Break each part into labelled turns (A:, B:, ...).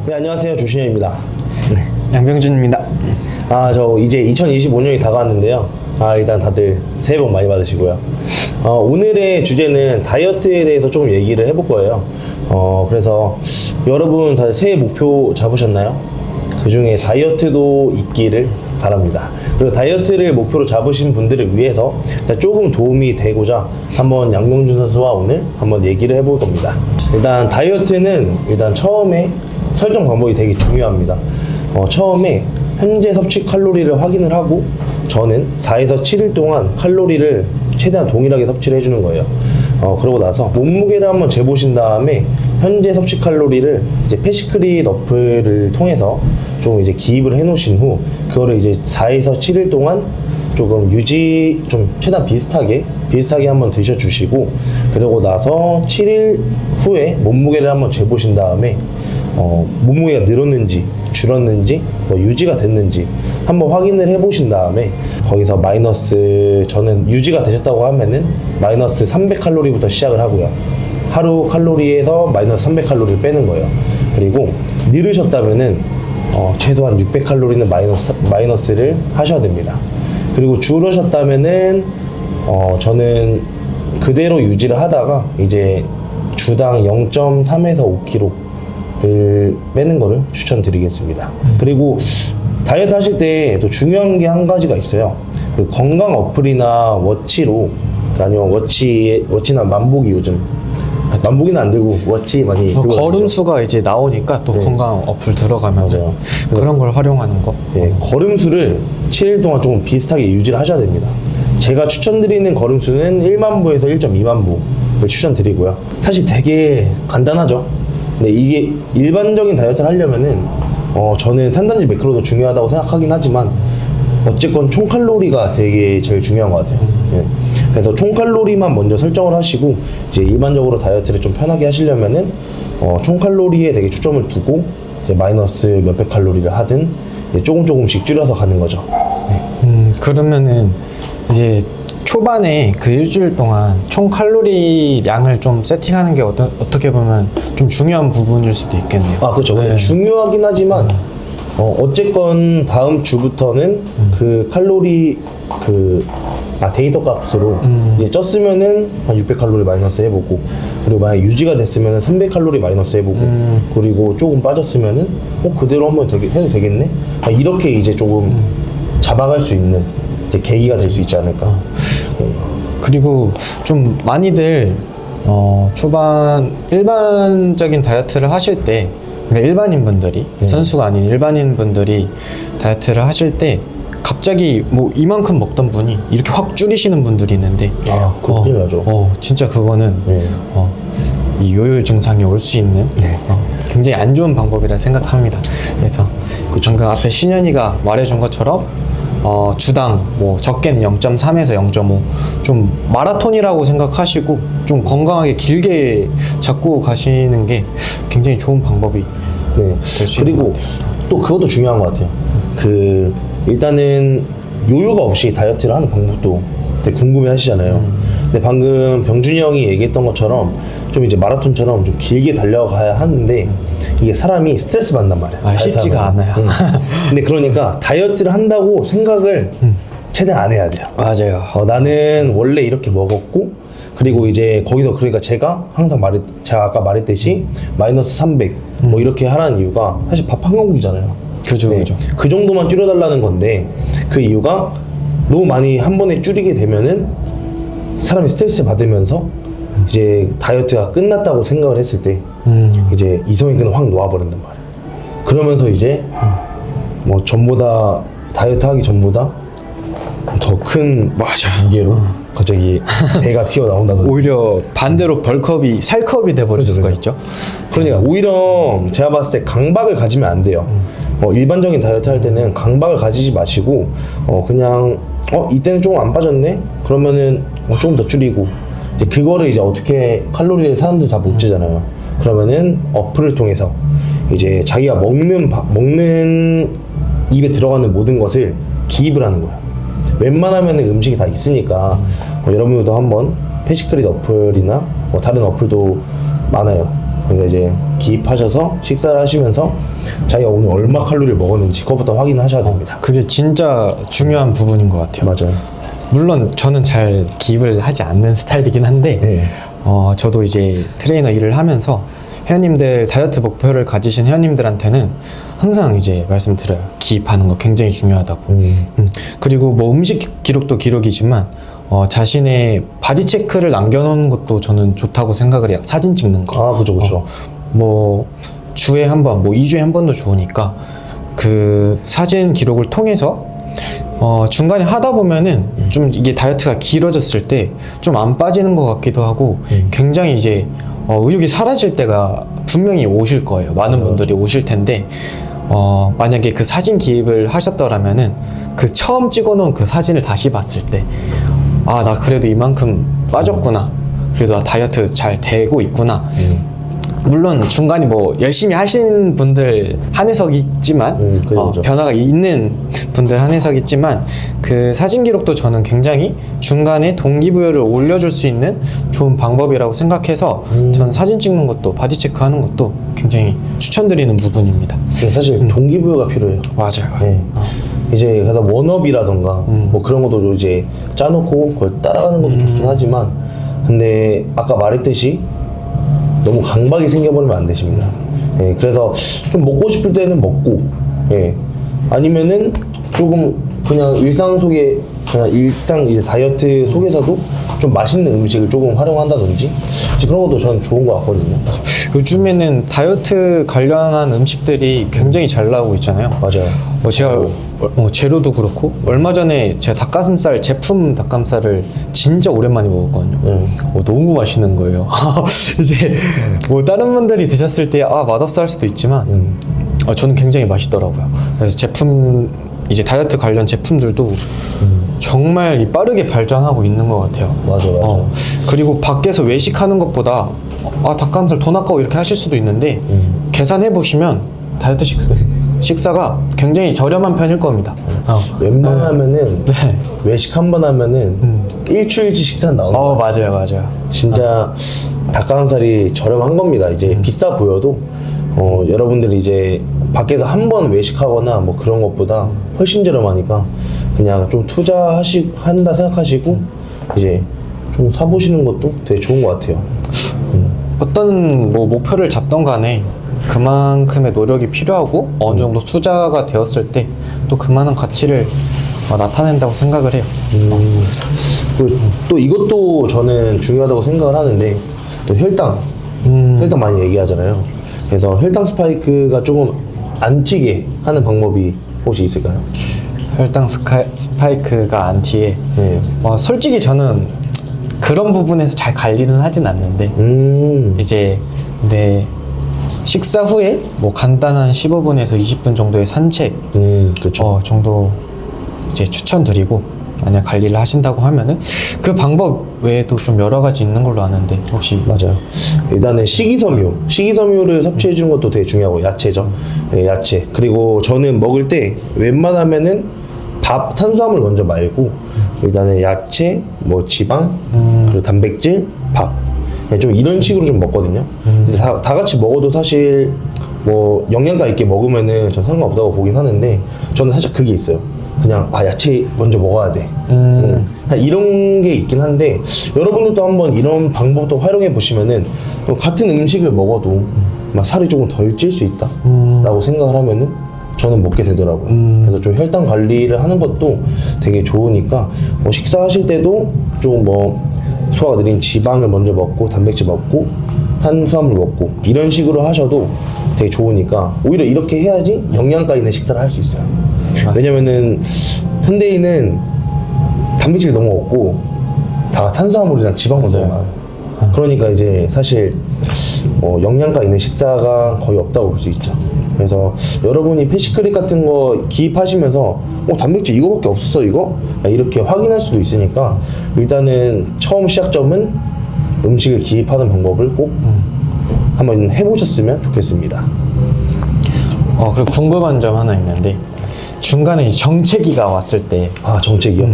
A: 네, 안녕하세요. 조신현입니다.
B: 양병준입니다.
A: 저 이제 2025년이 다가왔는데요. 일단 다들 새해 복 많이 받으시고요. 오늘의 주제는 다이어트에 대해서 조금 얘기를 해볼 거예요. 그래서 여러분 다들 새해 목표 잡으셨나요? 그 중에 다이어트도 있기를 바랍니다. 그리고 다이어트를 목표로 잡으신 분들을 위해서 조금 도움이 되고자 한번 양병준 선수와 오늘 한번 얘기를 해볼 겁니다. 일단 다이어트는 일단 처음에 설정 방법이 되게 중요합니다. 처음에 현재 섭취 칼로리를 확인을 하고 저는 4에서 7일 동안 칼로리를 최대한 동일하게 섭취를 해주는 거예요. 그러고 나서 몸무게를 한번 재보신 다음에 현재 섭취 칼로리를 이제 패시크릿 어플을 통해서 좀 이제 기입을 해 놓으신 후 그거를 이제 4에서 7일 동안 조금 좀 최대한 비슷하게 한번 드셔주시고, 그러고 나서 7일 후에 몸무게를 한번 재보신 다음에 몸무게가 늘었는지 줄었는지 유지가 됐는지 한번 확인을 해보신 다음에 거기서 저는 유지가 되셨다고 하면은 마이너스 300칼로리부터 시작을 하고요. 하루 칼로리에서 마이너스 300칼로리를 빼는 거예요. 그리고 늘으셨다면은 최소한 600칼로리는 마이너스를 하셔야 됩니다. 그리고 줄으셨다면은 저는 그대로 유지를 하다가 이제 주당 0.3에서 5kg를 빼는 거를 추천드리겠습니다. 그리고 다이어트 하실 때 또 중요한 게 한 가지가 있어요. 그 건강 어플이나 워치로, 아니면 워치나 만보기, 요즘 만보기는 안 들고 워치 많이 들고
B: 걸음수가 이제 나오니까 또
A: 네.
B: 건강 어플 들어가면
A: 맞아요.
B: 그런 걸 활용하는 거.
A: 네, 걸음수를 7일 동안 조금 비슷하게 유지를 하셔야 됩니다. 제가 추천드리는 걸음수는 1만 보에서 1.2만 보를 추천드리고요. 사실 되게 간단하죠. 근데 이게 일반적인 다이어트를 하려면은 저는 탄단지 매크로도 중요하다고 생각하긴 하지만 어쨌건 총칼로리가 되게 제일 중요한 것 같아요. 예. 그래서 총칼로리만 먼저 설정을 하시고 이제 일반적으로 다이어트를 좀 편하게 하시려면은 총칼로리에 되게 초점을 두고 이제 마이너스 몇백 칼로리를 하든 이제 조금씩 줄여서 가는 거죠. 네.
B: 그러면은 이제 초반에 그 일주일 동안 총 칼로리량을 좀 세팅하는 게 어떻게 보면 좀 중요한 부분일 수도 있겠네요.
A: 그렇죠.
B: 네.
A: 중요하긴 하지만 어쨌건 다음 주부터는 그 칼로리 데이터 값으로 이제 쪘으면은 한 600칼로리 마이너스 해보고, 그리고 만약 유지가 됐으면은 300칼로리 마이너스 해보고, 그리고 조금 빠졌으면은 그대로 한번 해도 되겠네? 이렇게 이제 조금 잡아갈 수 있는 이제 계기가 될 수 있지 않을까.
B: 그리고 좀 많이들 초반 일반적인 다이어트를 하실 때, 그러니까 일반인 분들이 선수가 아닌 일반인 분들이 다이어트를 하실 때 갑자기 뭐 이만큼 먹던 분이 이렇게 확 줄이시는 분들이 있는데
A: 그거 큰일 나죠.
B: 진짜 그거는
A: 네.
B: 이 요요 증상이 올 수 있는 굉장히 안 좋은 방법이라 생각합니다. 그래서 방금 앞에 신현이가 말해준 것처럼 주당 뭐 적게는 0.3에서 0.5 좀 마라톤이라고 생각하시고 좀 건강하게 길게 잡고 가시는 게 굉장히 좋은 방법이 될 수 있는 것
A: 그리고
B: 같아요.
A: 또 그것도 중요한 것 같아요. 일단은 요요가 없이 다이어트를 하는 방법도 되게 궁금해 하시잖아요. 근데 방금 병준이 형이 얘기했던 것처럼 좀 이제 마라톤처럼 좀 길게 달려가야 하는데 이게 사람이 스트레스 받는단 말이에요.
B: 쉽지가 않아요.
A: 근데 그러니까 다이어트를 한다고 생각을 최대한 안 해야 돼요.
B: 맞아요.
A: 나는 원래 이렇게 먹었고, 그리고 이제 거기서 그러니까 제가 아까 말했듯이 마이너스 300 뭐 이렇게 하라는 이유가 사실 밥 한 공기잖아요.
B: 그죠.
A: 그 정도만 줄여달라는 건데, 그 이유가 너무 많이 한 번에 줄이게 되면은 사람이 스트레스 받으면서 이제 다이어트가 끝났다고 생각을 했을 때 이제 이성인근을 확 놓아버린단 말이에요. 그러면서 이제 뭐 전보다 다이어트 하기 전보다 더 큰 무게로 갑자기 배가 튀어나온다든지,
B: 오히려 반대로 살컵이 돼버릴 수가 있죠.
A: 그러니까 오히려 제가 봤을 때 강박을 가지면 안 돼요. 일반적인 다이어트 할 때는 강박을 가지지 마시고 그냥 이때는 조금 안 빠졌네? 그러면은 조금 더 줄이고, 이제 그거를 이제 어떻게 칼로리를 사람들 다 못 재잖아요. 그러면은 어플을 통해서 이제 자기가 먹는 입에 들어가는 모든 것을 기입을 하는 거예요. 웬만하면 음식이 다 있으니까 여러분들도 한번 패시크릿 어플이나 다른 어플도 많아요. 그러니까 이제 기입하셔서 식사를 하시면서 자기가 오늘 얼마 칼로리를 먹었는지 그것부터 확인하셔야 됩니다.
B: 그게 진짜 중요한 부분인 것 같아요.
A: 맞아요.
B: 물론 저는 잘 기입을 하지 않는 스타일이긴 한데
A: 네.
B: 저도 이제 트레이너 일을 하면서 회원님들 다이어트 목표를 가지신 회원님들한테는 항상 이제 말씀드려요. 기입하는 거 굉장히 중요하다고. 그리고 뭐 음식 기록도 기록이지만 자신의 바디 체크를 남겨놓는 것도 저는 좋다고 생각을 해요. 사진 찍는 거.
A: 아, 그죠.
B: 뭐 주에 한 번, 뭐 2주에 한 번도 좋으니까 그 사진 기록을 통해서 중간에 하다 보면은 좀 이게 다이어트가 길어졌을 때 좀 안 빠지는 것 같기도 하고 굉장히 이제 의욕이 사라질 때가 분명히 오실 거예요. 많은 분들이 오실 텐데 만약에 그 사진 기입을 하셨더라면은 그 처음 찍어놓은 그 사진을 다시 봤을 때 아, 나 그래도 이만큼 빠졌구나. 그래도 나 다이어트 잘 되고 있구나. 물론 중간에 뭐 열심히 하시는 분들 한해석이지만
A: 그죠.
B: 변화가 있는 분들 한해석이지만 그 사진 기록도 저는 굉장히 중간에 동기부여를 올려줄 수 있는 좋은 방법이라고 생각해서 저는 사진 찍는 것도 바디 체크하는 것도 굉장히 추천드리는 부분입니다.
A: 근데 사실 동기부여가 필요해요.
B: 맞아요.
A: 네. 이제 그래서 워너비라던가 뭐 그런 것도 이제 짜놓고 그걸 따라가는 것도 좋긴 하지만 근데 아까 말했듯이 너무 강박이 생겨버리면 안 되십니다. 예, 그래서 좀 먹고 싶을 때는 먹고, 예, 아니면은 조금 그냥 일상 속에 그냥 일상 이제 다이어트 속에서도 좀 맛있는 음식을 조금 활용한다든지 그런 것도 저는 좋은 것 같거든요.
B: 요즘에는 다이어트 관련한 음식들이 굉장히 잘 나오고 있잖아요.
A: 맞아요.
B: 제가 재료도 그렇고 얼마 전에 제가 닭가슴살 제품 닭가슴살을 진짜 오랜만에 먹었거든요. 너무 맛있는 거예요. 이제 뭐 다른 분들이 드셨을 때 맛없어 할 수도 있지만 저는 굉장히 맛있더라고요. 그래서 제품 이제 다이어트 관련 제품들도 정말 빠르게 발전하고 있는 것 같아요.
A: 맞아.
B: 그리고 밖에서 외식하는 것보다 닭가슴살 돈 아까워 이렇게 하실 수도 있는데 계산해 보시면 다이어트 식사가 굉장히 저렴한 편일 겁니다.
A: 웬만하면은
B: 네.
A: 외식 한 번 하면은 일주일치 식사 나오는 거
B: 맞아요.
A: 진짜 닭가슴살이 저렴한 겁니다. 이제 비싸 보여도 여러분들이 이제 밖에서 한 번 외식하거나 뭐 그런 것보다 훨씬 저렴하니까 그냥 좀 한다 생각하시고 이제 좀 사보시는 것도 되게 좋은 것 같아요.
B: 어떤 뭐 목표를 잡던 간에 그만큼의 노력이 필요하고 어느 정도 투자가 되었을 때 또 그만한 가치를 나타낸다고 생각을 해요.
A: 그리고 또 이것도 저는 중요하다고 생각을 하는데 또 혈당 많이 얘기하잖아요. 그래서 혈당 스파이크가 조금 안 튀게 하는 방법이 혹시 있을까요?
B: 혈당 스파이크가 안 튀게
A: 네.
B: 솔직히 저는 그런 부분에서 잘 관리는 하진 않는데 이제 근데 식사 후에 뭐 간단한 15분에서 20분 정도의 산책
A: 그렇죠.
B: 정도 이제 추천드리고 만약 관리를 하신다고 하면은 그 방법 외에도 좀 여러 가지 있는 걸로 아는데 혹시
A: 맞아요. 일단은 식이섬유를 섭취해 주는 것도 되게 중요하고 야채죠. 네, 야채. 그리고 저는 먹을 때 웬만하면은 탄수화물 먼저 말고 일단은 야채, 뭐 지방, 그리고 단백질, 밥. 네, 좀 이런 식으로 좀 먹거든요. 근데 다 같이 먹어도 사실 뭐 영양가 있게 먹으면은 전 상관없다고 보긴 하는데 저는 사실 그게 있어요. 그냥 야채 먼저 먹어야 돼. 이런 게 있긴 한데 여러분들도 한번 이런 방법도 활용해 보시면은 같은 음식을 먹어도 막 살이 조금 덜 찔 수 있다 라고 생각을 하면은 저는 먹게 되더라고요. 그래서 좀 혈당 관리를 하는 것도 되게 좋으니까 뭐 식사하실 때도 좀 뭐 소화가 느린 지방을 먼저 먹고 단백질 먹고 탄수화물 먹고 이런 식으로 하셔도 되게 좋으니까 오히려 이렇게 해야지 영양가 있는 식사를 할 수 있어요.
B: 맞습니다.
A: 왜냐면은 현대인은 단백질 너무 없고 다 탄수화물이랑 지방만 너무 많아요. 그러니까 이제 사실 영양가 있는 식사가 거의 없다고 볼 수 있죠. 그래서 여러분이 패시크릿 같은 거 기입하시면서 단백질 이거밖에 없었어 이거? 이렇게 확인할 수도 있으니까 일단은 처음 시작점은 음식을 기입하는 방법을 꼭 한번 해보셨으면 좋겠습니다.
B: 그리고 궁금한 점 하나 있는데 중간에 이제 정체기가 왔을 때
A: 정책이요?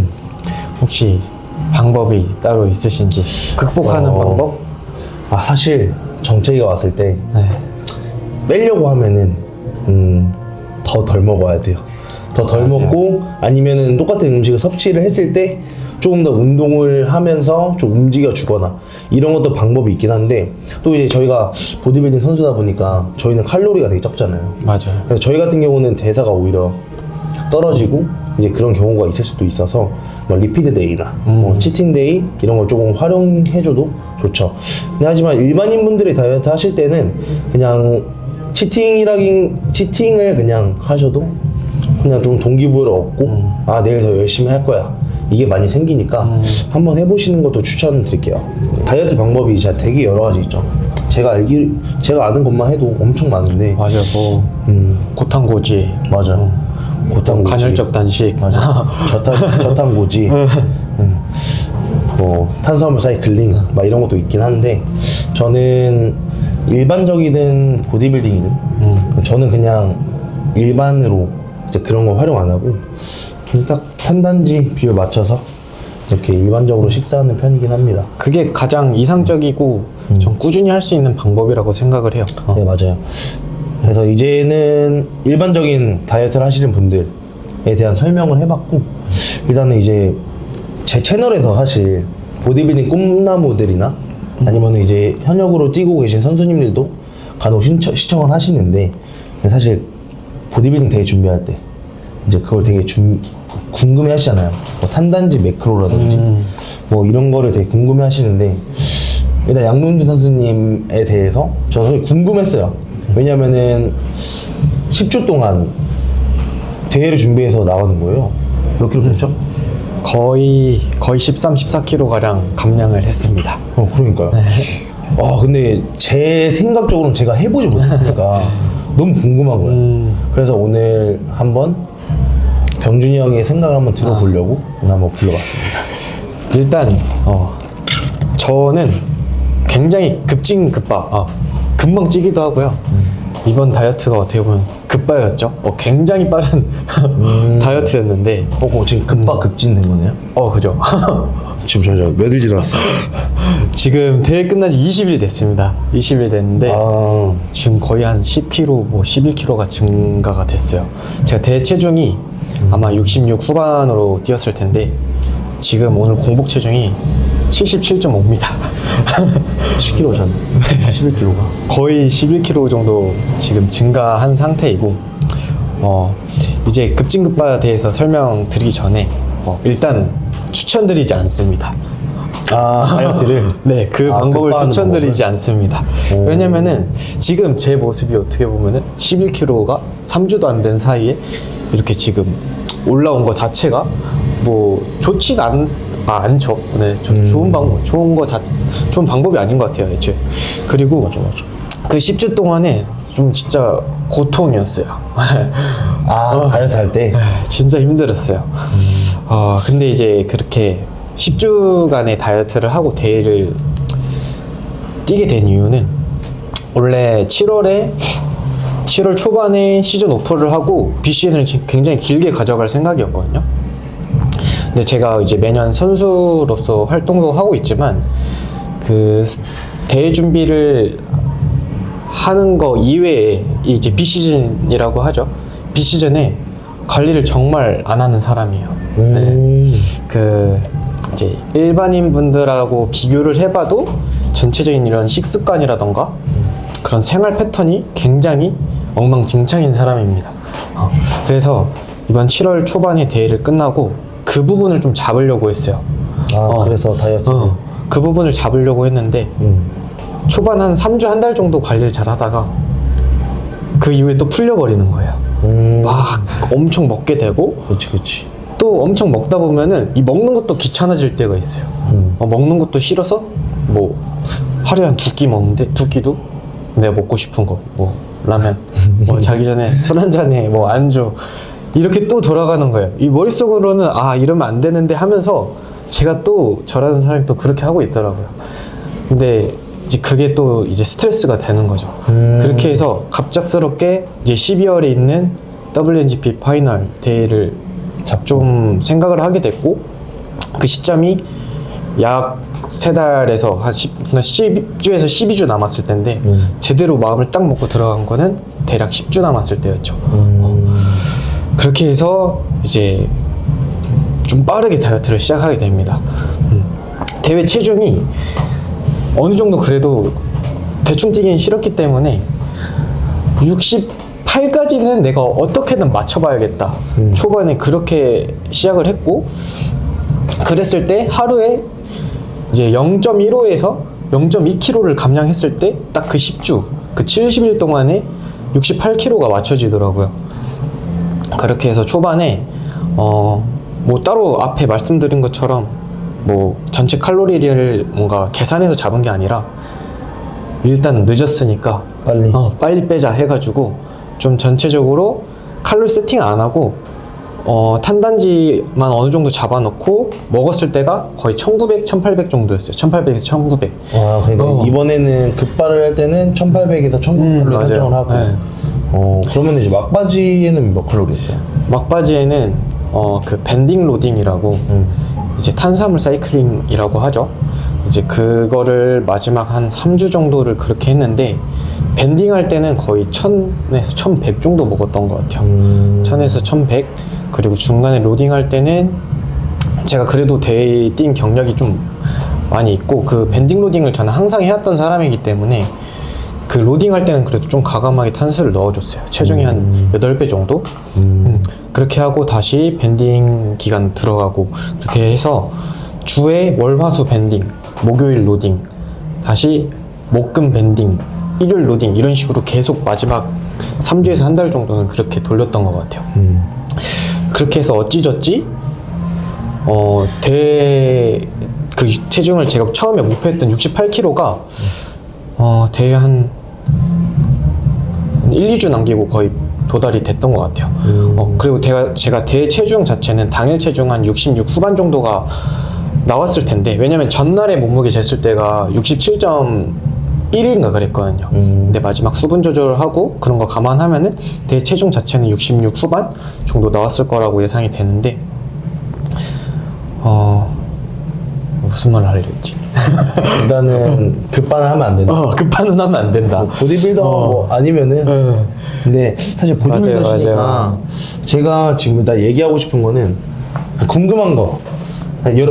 B: 혹시 방법이 따로 있으신지 극복하는 방법?
A: 사실 정체기가 왔을 때
B: 네.
A: 빼려고 하면은 더 덜 먹어야 돼요. 더 덜
B: 맞아요.
A: 먹고 아니면은 똑같은 음식을 섭취를 했을 때 조금 더 운동을 하면서 좀 움직여 주거나 이런 것도 방법이 있긴 한데 또 이제 저희가 보디빌딩 선수다 보니까 저희는 칼로리가 되게 적잖아요.
B: 맞아요.
A: 그래서 저희 같은 경우는 대사가 오히려 떨어지고 이제 그런 경우가 있을 수도 있어서 뭐 리피드 데이나 뭐 치팅 데이 이런 걸 조금 활용해줘도 좋죠. 근데 하지만 일반인 분들이 다이어트 하실 때는 그냥 치팅을 그냥 하셔도 그냥 좀 동기부여를 얻고 아 내일 더 열심히 할 거야 이게 많이 생기니까 한번 해보시는 것도 추천드릴게요. 다이어트 방법이 진짜 되게 여러 가지 있죠. 제가 아는 것만 해도 엄청 많은데
B: 맞아요. 뭐 고탄고지,
A: 맞아. 고탄고지,
B: 간헐적 단식,
A: 맞아. 저탄고지, 뭐 탄수화물 사이클링, 막 이런 것도 있긴 한데 저는 일반적이든 보디빌딩이든 저는 그냥 일반으로 이제 그런 거 활용 안 하고 그냥 딱 탄단지 비율 맞춰서 이렇게 일반적으로 식사하는 편이긴 합니다.
B: 그게 가장 이상적이고 좀 꾸준히 할 수 있는 방법이라고 생각을 해요.
A: 네, 맞아요. 그래서 이제는 일반적인 다이어트를 하시는 분들에 대한 설명을 해봤고 일단은 이제 제 채널에서 사실 보디빌딩 꿈나무들이나 아니면 이제 현역으로 뛰고 계신 선수님들도 간혹 시청을 하시는데 사실 보디빌딩 대회 준비할 때 이제 그걸 되게 궁금해 하시잖아요. 뭐 탄단지 매크로라든지 뭐 이런 거를 되게 궁금해 하시는데 일단 양동준 선수님에 대해서 저는 되게 궁금했어요. 왜냐면은 10주 동안 대회를 준비해서 나가는 거예요. 몇 킬로 뺐죠?
B: 거의 13, 14kg 가량 감량을 했습니다.
A: 그러니까요. 아 근데 제 생각적으로는 제가 해보지 못했으니까 너무 궁금한 거예요. 그래서 오늘 한번 병준이 형의 생각을 한번 들어보려고 오늘 한번 불러봤습니다.
B: 일단 저는 굉장히 급진급파, 금방 찌기도 하고요. 이번 다이어트가 어떻게 보면 급바였죠. 굉장히 빠른 다이어트였는데,
A: 지금 급박 급진 된 거네요?
B: 그죠.
A: 지금 저 몇일 지났어?
B: 지금 대회 끝난 지 20일 됐습니다. 20일 됐는데 지금 거의 한 10kg, 뭐 11kg가 증가가 됐어요. 제가 대회 체중이 아마 66 후반으로 뛰었을 텐데 지금 오늘 공복 체중이 77.5입니다.
A: 10kg잖아. 11kg가.
B: 거의 11kg 정도 지금 증가한 상태이고 이제 급진급바에 대해서 설명드리기 전에 일단 추천드리지 않습니다.
A: 다이어트를?
B: 네, 그 방법을
A: 급바하는
B: 추천드리지
A: 방법을?
B: 않습니다. 왜냐면은 지금 제 모습이 어떻게 보면은 11kg가 3주도 안 된 사이에 이렇게 지금 올라온 것 자체가 뭐 좋진 않죠. 네, 좋은 방법이 아닌 것 같아요, 애초에. 그리고
A: 맞아.
B: 그 10주 동안에 좀 진짜 고통이었어요.
A: 다이어트 할 때?
B: 진짜 힘들었어요. 근데 이제 그렇게 10주간의 다이어트를 하고 대회를 뛰게 된 이유는 원래 7월 초반에 시즌 오프를 하고 BCN을 굉장히 길게 가져갈 생각이었거든요. 근데 제가 이제 매년 선수로서 활동도 하고 있지만 그 대회 준비를 하는 거 이외에 이제 비시즌이라고 하죠. 비시즌에 관리를 정말 안 하는 사람이에요. 네. 그 이제 일반인 분들하고 비교를 해봐도 전체적인 이런 식습관이라던가 그런 생활 패턴이 굉장히 엉망진창인 사람입니다. 그래서 이번 7월 초반에 대회를 끝나고 그 부분을 좀 잡으려고 했어요.
A: 그래서 다이어트.
B: 그 부분을 잡으려고 했는데 초반 한 3주 한 달 정도 관리를 잘 하다가 그 이후에 또 풀려버리는 거예요. 막 엄청 먹게 되고
A: 그치.
B: 또 엄청 먹다 보면은 이 먹는 것도 귀찮아질 때가 있어요. 먹는 것도 싫어서 뭐 하루에 한 2끼 먹는데 2끼도 내가 먹고 싶은 거 뭐 라면 뭐 자기 전에 술 한 잔에 뭐 안주 이렇게 또 돌아가는 거예요. 이 머릿속으로는 이러면 안 되는데 하면서 제가 또 저라는 사람이 또 그렇게 하고 있더라고요. 근데 이제 그게 또 이제 스트레스가 되는 거죠. 그렇게 해서 갑작스럽게 이제 12월에 있는 WNGP 파이널 대회를 좀 생각을 하게 됐고 그 시점이 약 3달에서 한 10주에서 12주 남았을 때인데 제대로 마음을 딱 먹고 들어간 거는 대략 10주 남았을 때였죠. 그렇게 해서 이제 좀 빠르게 다이어트를 시작하게 됩니다. 대회 체중이 어느 정도 그래도 대충 뛰긴 싫었기 때문에 68까지는 내가 어떻게든 맞춰봐야겠다. 초반에 그렇게 시작을 했고, 그랬을 때 하루에 이제 0.15에서 0.2kg를 감량했을 때 딱 그 10주, 그 70일 동안에 68kg가 맞춰지더라고요. 그렇게 해서 초반에 뭐 따로 앞에 말씀드린 것처럼 뭐 전체 칼로리를 뭔가 계산해서 잡은 게 아니라 일단 늦었으니까 빨리 빼자 해가지고 좀 전체적으로 칼로리 세팅 안 하고 탄단지만 어느 정도 잡아놓고 먹었을 때가 거의 1900, 1800 정도였어요. 1800에서 1900.
A: 아, 그러니까 이번에는 급발을 할 때는 1800에서 1900칼로리 설정을 하고.
B: 네.
A: 그러면 이제 막바지에는 몇 칼로리였어요?
B: 막바지에는 그 밴딩 로딩이라고 이제 탄수화물 사이클링이라고 하죠. 이제 그거를 마지막 한 3주 정도를 그렇게 했는데, 밴딩 할 때는 거의 1000에서 1100 정도 먹었던 것 같아요. 1000에서 1100. 그리고 중간에 로딩 할 때는 제가 그래도 대회 뛴 경력이 좀 많이 있고, 그 밴딩 로딩을 저는 항상 해왔던 사람이기 때문에 그 로딩 할 때는 그래도 좀 과감하게 탄수를 넣어줬어요. 체중이 한 8배 정도? 그렇게 하고 다시 밴딩 기간 들어가고, 그렇게 해서 주에 월화수 밴딩, 목요일 로딩, 다시 목금 밴딩, 일요일 로딩, 이런 식으로 계속 마지막 3주에서 한 달 정도는 그렇게 돌렸던 것 같아요. 그렇게 해서 어찌저찌 대회 그 체중을 제가 처음에 목표했던 68kg가 대회 한 1, 2주 남기고 거의 도달이 됐던 것 같아요. 그리고 제가 대회 체중 자체는 당일 체중 한 66 후반 정도가 나왔을 텐데, 왜냐면 전날에 몸무게 쟀을 때가 67.1인가 그랬거든요. 근데 마지막 수분 조절하고 그런 거 감안하면은 대회 체중 자체는 66 후반 정도 나왔을 거라고 예상이 되는데, 무슨 말을 하려 했지?
A: 일단은 급반을 하면 안 된다.
B: 급반은 하면 안 된다.
A: 뭐 보디빌더 뭐 아니면은. 근데 사실 보디빌더시니까 제가 지금 일단 얘기하고 싶은 거는 궁금한 거.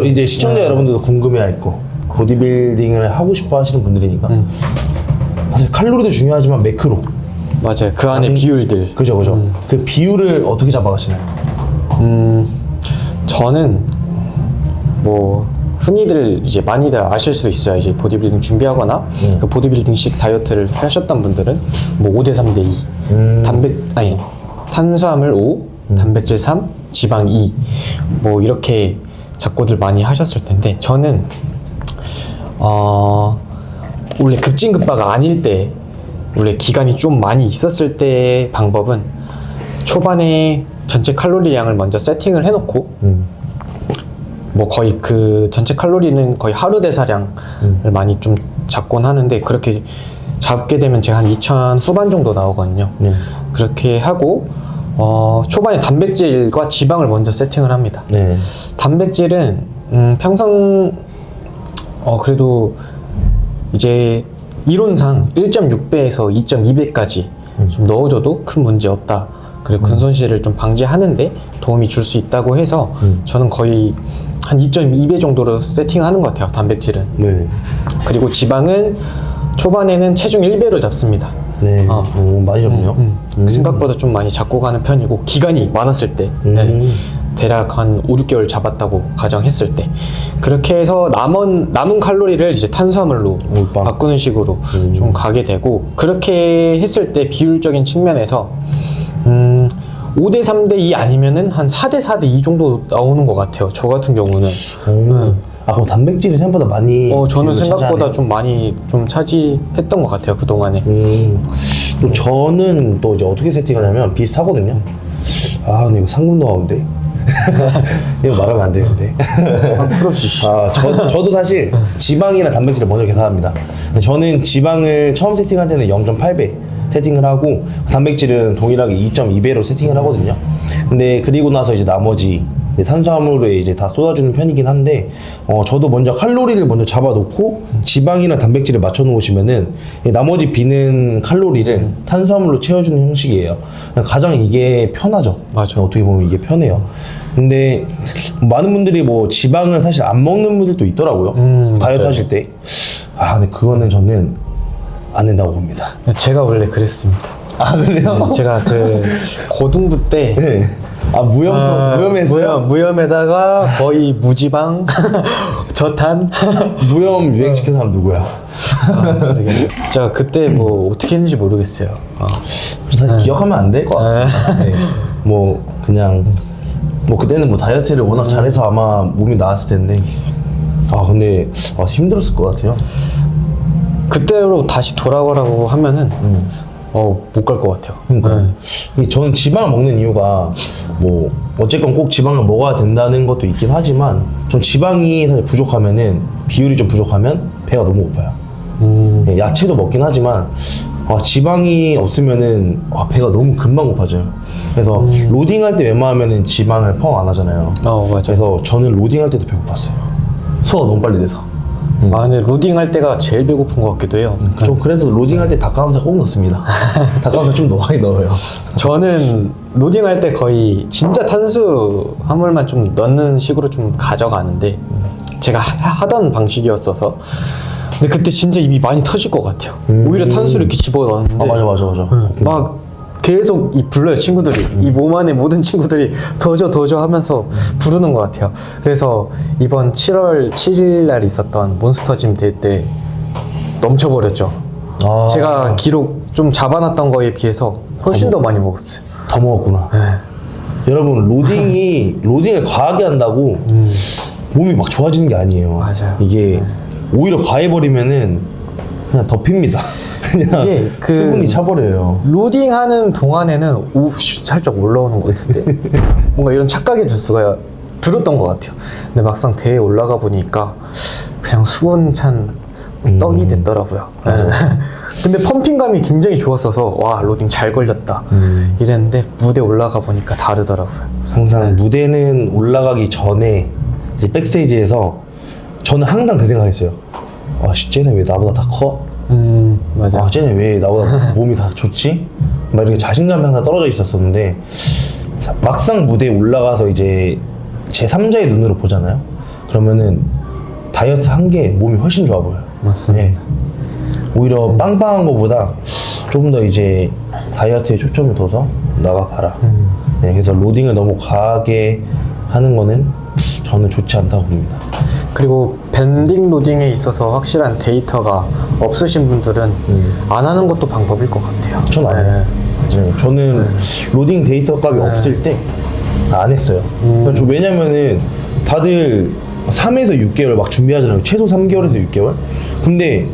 A: 이제 시청자 여러분들도 궁금해할 거. 보디빌딩을 하고 싶어 하시는 분들이니까. 사실 칼로리도 중요하지만 매크로.
B: 맞아요. 그 안에 비율들.
A: 그죠. 그 비율을 어떻게 잡아가시나요?
B: 저는 뭐 흔히들 이제 많이들 아실 수 있어요. 이제 보디빌딩 준비하거나 그 보디빌딩식 다이어트를 하셨던 분들은 뭐 5대 3대 2, 탄수화물 5, 단백질 3, 지방 2, 뭐 이렇게 잡고들 많이 하셨을 텐데, 저는 원래 급진급바가 아닐 때, 원래 기간이 좀 많이 있었을 때 방법은 초반에 전체 칼로리 양을 먼저 세팅을 해놓고 뭐 거의 그 전체 칼로리는 거의 하루 대사량을 많이 좀 잡곤 하는데, 그렇게 잡게 되면 제가 한 2000 후반 정도 나오거든요. 그렇게 하고 초반에 단백질과 지방을 먼저 세팅을 합니다. 단백질은 평상 그래도 이제 이론상 1.6배에서 2.2배까지 좀 넣어줘도 큰 문제 없다. 그리고 근손실을 좀 방지하는데 도움이 줄 수 있다고 해서 저는 거의 한 2.2배 정도로 세팅하는 것 같아요, 단백질은. 그리고 지방은 초반에는 체중 1배로 잡습니다.
A: 많이 잡네요.
B: 생각보다 좀 많이 잡고 가는 편이고, 기간이 많았을 때 대략 한 5, 6개월 잡았다고 가정했을 때, 그렇게 해서 남은 칼로리를 이제 탄수화물로 바꾸는 식으로 좀 가게 되고, 그렇게 했을 때 비율적인 측면에서 5대 3대 2 아니면은 한 4대 4대 2 정도 나오는 것 같아요, 저 같은 경우는.
A: 그럼 단백질이 생각보다 많이
B: 저는 생각보다 좀 많이 좀 차지했던 것 같아요, 그동안에.
A: 또 저는 또 이제 어떻게 세팅하냐면 비슷하거든요. 근데 이거 상금 나오는데 이거 말하면 안 되는데. 저도 사실 지방이나 단백질을 먼저 계산합니다. 저는 지방을 처음 세팅할 때는 0.8배 세팅을 하고, 단백질은 동일하게 2.2배로 세팅을 하거든요. 근데 그리고 나서 이제 나머지 이제 탄수화물에 이제 다 쏟아주는 편이긴 한데 저도 먼저 칼로리를 먼저 잡아놓고 지방이나 단백질을 맞춰 놓으시면은 나머지 비는 칼로리를 탄수화물로 채워주는 형식이에요. 가장 이게 편하죠.
B: 맞아.
A: 어떻게 보면 이게 편해요. 근데 많은 분들이 뭐 지방을 사실 안 먹는 분들도 있더라고요. 다이어트
B: 맞아요.
A: 하실 때. 근데 그거는 저는 안 된다고 봅니다.
B: 제가 원래 그랬습니다.
A: 그래요?
B: 제가 그 고등부 때
A: 네. 무염했어요?
B: 무염에다가 거의 무지방, 저탄.
A: 무염 유행시킨 사람 누구야?
B: 진짜 그때 뭐 어떻게 했는지 모르겠어요.
A: 사실 기억하면 안 될 것 같습니다. 네. 뭐 그냥 뭐 그때는 뭐 다이어트를 워낙 잘해서 아마 몸이 나았을 텐데 근데 힘들었을 것 같아요.
B: 그때로 다시 돌아가라고 하면은 못 갈 것 같아요.
A: 그러니까 저는 지방을 먹는 이유가 뭐 어쨌건 꼭 지방을 먹어야 된다는 것도 있긴 하지만 전 지방이 사실 부족하면은 비율이 좀 부족하면 배가 너무 고파요. 예, 야채도 먹긴 하지만 지방이 없으면은 배가 너무 금방 고파져요. 그래서 로딩할 때 웬만하면은 지방을 포함 안 하잖아요.
B: 맞아.
A: 그래서 저는 로딩할 때도 배고팠어요. 소화가 너무 빨리 돼서.
B: 근데 로딩할 때가 제일 배고픈 것 같기도 해요.
A: 좀 그래서 로딩할 때 닭가슴살 꼭 넣습니다. 닭가슴살 좀 더 많이 넣어요.
B: 저는 로딩할 때 거의 진짜 탄수화물만 좀 넣는 식으로 좀 가져가는데 제가 하던 방식이었어서 근데 그때 진짜 입이 많이 터질 것 같아요. 오히려 탄수를 이렇게 집어넣었는데
A: 맞아.
B: 막 계속 불러요 친구들이. 이 몸 안에 모든 친구들이 더 줘 하면서 부르는 것 같아요. 그래서 이번 7월 7일 날 있었던 몬스터짐 대회 때 넘쳐버렸죠. 제가 기록 좀 잡아놨던 거에 비해서 훨씬 더 많이 먹었어요.
A: 더 먹었구나. 여러분 로딩을 과하게 한다고 몸이 막 좋아지는 게 아니에요.
B: 맞아요.
A: 이게 오히려 과해버리면은 그냥 덮입니다. 그냥
B: 이게
A: 수분이 차버려요.
B: 로딩하는 동안에는 살짝 올라오는 것 같은데 뭔가 이런 착각이 들었던 것 같아요. 근데 막상 대회에 올라가 보니까 그냥 수분 찬 떡이 됐더라고요.
A: 맞아요.
B: 근데 펌핑감이 굉장히 좋았어서 와 로딩 잘 걸렸다 이랬는데 무대 올라가 보니까 다르더라고요.
A: 항상 무대는 올라가기 전에 이제 백스테이지에서 저는 항상 그 생각했어요. 쟤네 왜 나보다 다 커?
B: 맞아.
A: 쟤네 왜 나보다 몸이 다 좋지? 막 이렇게 자신감이 항상 떨어져 있었었는데 막상 무대에 올라가서 이제 제 3자의 눈으로 보잖아요. 그러면은 다이어트 한 게 몸이 훨씬 좋아 보여요.
B: 맞습니다.
A: 네. 오히려 빵빵한 거보다 조금 더 이제 다이어트에 초점을 둬서 나가봐라. 네, 그래서 로딩을 너무 과하게 하는 거는 저는 좋지 않다고 봅니다.
B: 그리고 밴딩 로딩에 있어서 확실한 데이터가 없으신 분들은 안 하는 것도 방법일 것 같아요.
A: 전 안 해요. 네, 저는 로딩 데이터 값이 없을 때 안 했어요. 왜냐면은 다들 3에서 6개월 막 준비하잖아요. 최소 3개월에서 6개월. 근데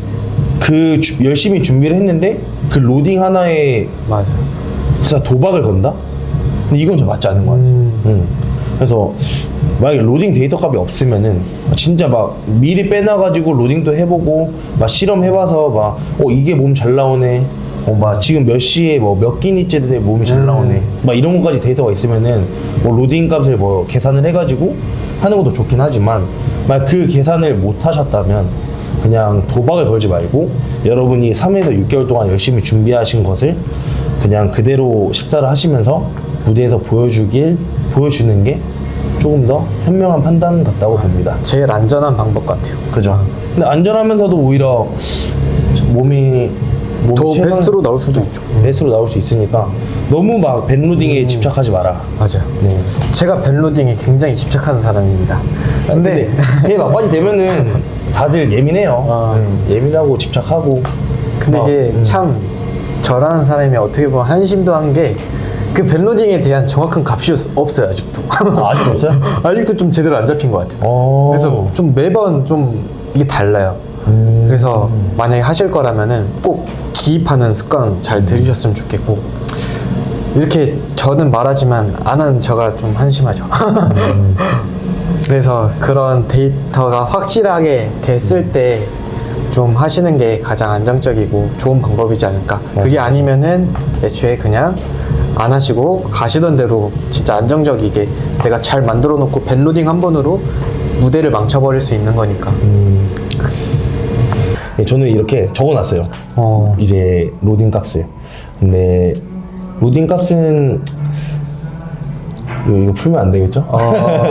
A: 열심히 준비를 했는데 그 로딩 하나에
B: 맞아.
A: 진짜 도박을 건다? 근데 이건 좀 맞지 않은 것 같아요. 그래서 만약에 로딩 데이터 값이 없으면은 진짜 막 미리 빼놔가지고 로딩도 해보고 막 실험해봐서 막 이게 몸 잘 나오네. 막 지금 몇 시에 뭐 몇 끼니째 돼 몸이 잘 나오네. 막 이런 것까지 데이터가 있으면은 뭐 로딩 값을 뭐 계산을 해가지고 하는 것도 좋긴 하지만 만약 그 계산을 못 하셨다면 그냥 도박을 걸지 말고 여러분이 3에서 6개월 동안 열심히 준비하신 것을 그냥 그대로 식사를 하시면서 무대에서 보여주는 게 조금 더 현명한 판단 같다고 봅니다.
B: 제일 안전한 방법 같아요.
A: 그죠? 근데 안전하면서도 오히려 몸이
B: 더 베스트로 나올 수도 있죠.
A: 베스트로 나올 수 있으니까 너무 막 밴로딩에 집착하지 마라.
B: 맞아요.
A: 네.
B: 제가 밴로딩에 굉장히 집착하는 사람입니다. 근데
A: 그게 막바지 되면은 다들 예민해요. 예민하고 집착하고.
B: 근데 이게 참 저라는 사람이 어떻게 보면 한심도 한 게 그 밴로딩에 대한 정확한 값이 없어요 아직도.
A: 아직 없어요?
B: 아직도 좀 제대로 안 잡힌 것 같아요. 그래서 좀 매번 좀 이게 달라요. 그래서 만약에 하실 거라면은 꼭 기입하는 습관 잘 들이셨으면 좋겠고 이렇게 저는 말하지만 안 하는 저가 좀 한심하죠. 그래서 그런 데이터가 확실하게 됐을 때 좀 하시는 게 가장 안정적이고 좋은 방법이지 않을까. 그게 아니면은 애초에 그냥 안 하시고 가시던 대로 진짜 안정적이게 내가 잘 만들어 놓고 밴로딩 한 번으로 무대를 망쳐버릴 수 있는 거니까.
A: 예, 저는 이렇게 적어놨어요.
B: 어.
A: 이제 로딩 값을. 근데 로딩 값은 이거 풀면 안 되겠죠?